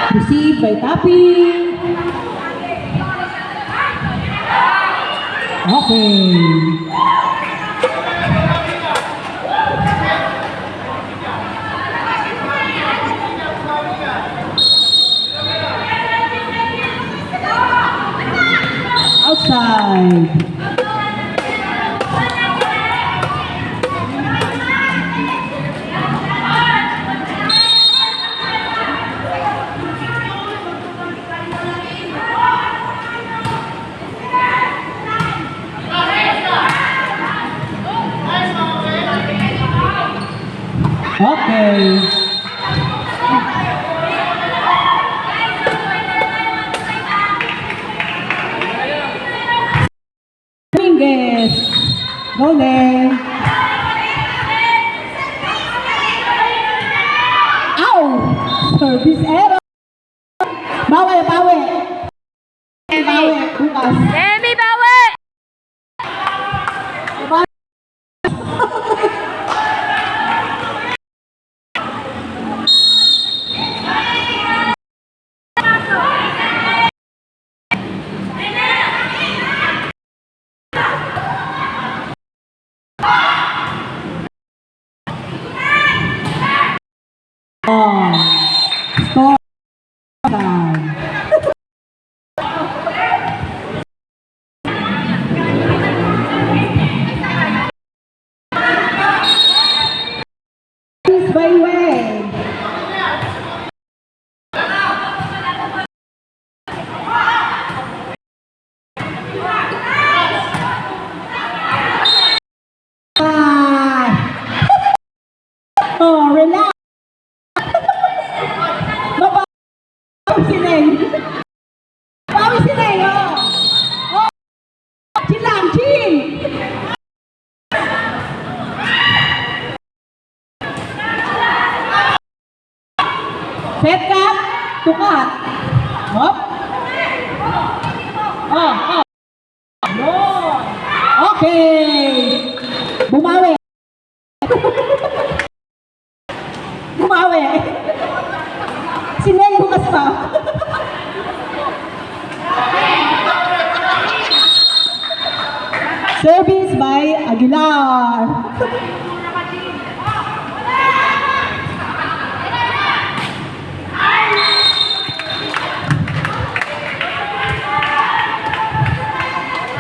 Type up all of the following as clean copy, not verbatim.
Received by Tapi. Okay. Outside. Okay. Dominguez. Go there. Ow! Service error. Bawi, bawi. Bawi, bukas. Demi, bawi! Score time. Please by way. Oh, relax. Bawi si Neng. Bawi si Neng, oh. Oh, chill lang, chill. Set cut, tukat. Hop. Oh. No. Okay. Bumawi. Bumawi. Si Neng bukas pa. Service by Aguilar.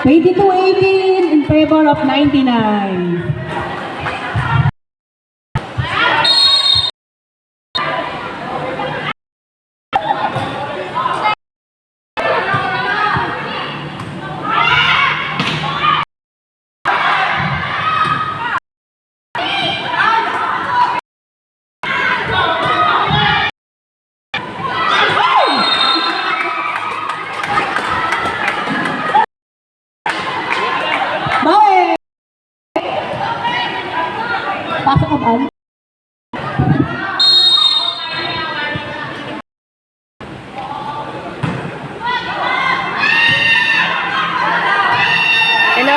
$22-18 in favor of 99. Bawi! Pasok ka ba?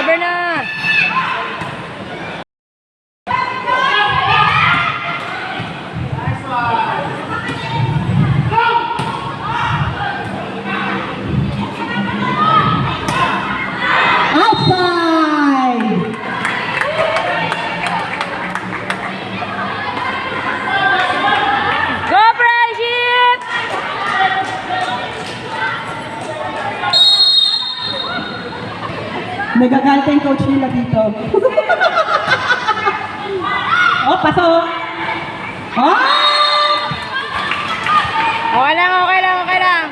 Over na! Outside! Go, Brigitte! Nagagalit yung coach nila dito. Oh, pasok! Oh! Okay lang, okay lang, okay lang.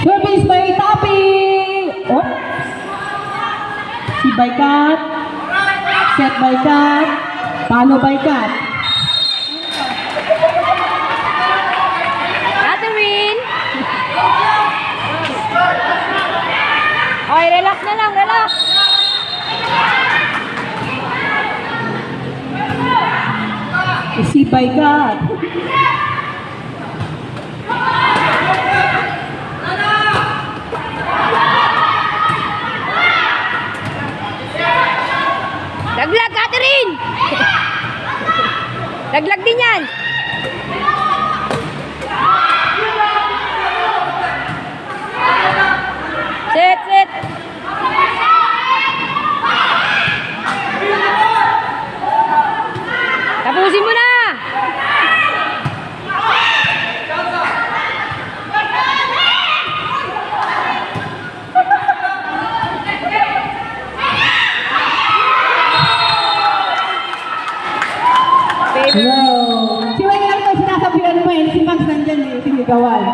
Service by Tapi! Oh! Si by Kat. Set by Kat. Palo by Kat. Catherine! Okay, relax na lang, relax. Si by Kat. Daglag, Catherine! sigawan.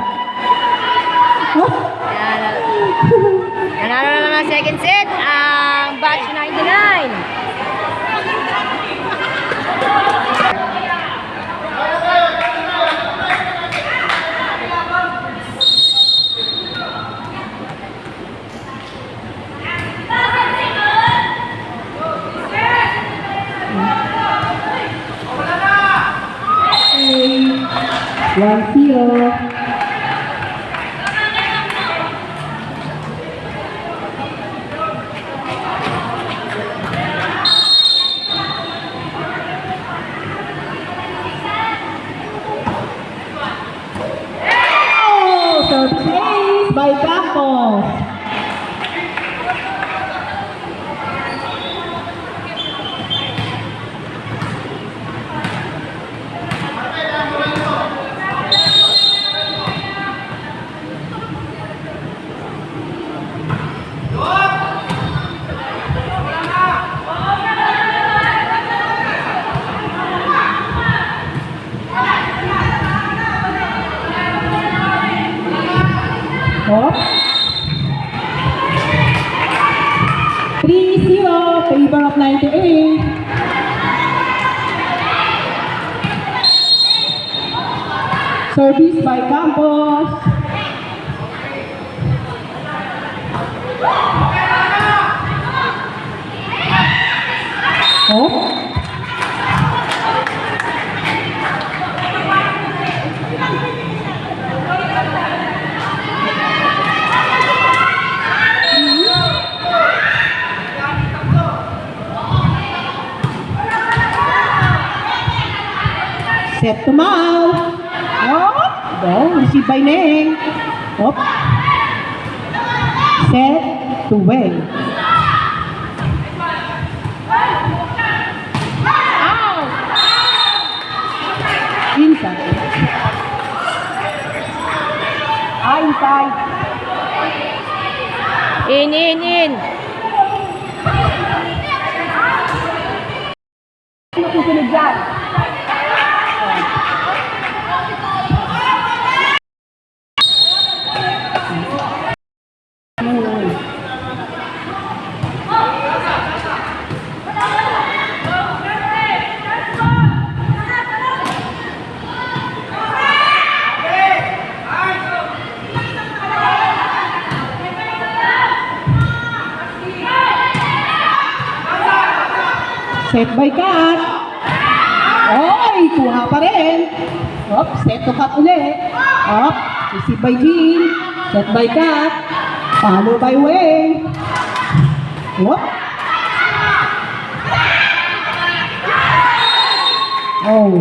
Huh? Yan. Nanalo na naman second set ang batch 99. One zero. Oh, service ace by Campos. Oh. 3-0, favor of 98. Service by Campos. Oh. Set to mouth. Oh, go. Receive by Neng. Oh. Set to Wei. Inside. Inside. In. Ano susunod dyan? Set by Kat. Oy, kuha pa rin. Op, set to Kat ulit. Op, receive by Jean. Set by Kat. Follow by Wei. Op. Oh.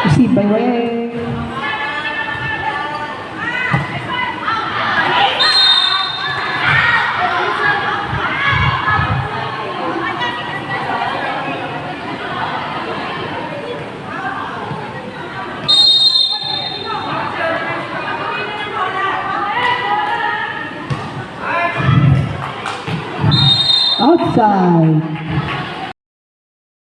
Receive by Wei. Outside.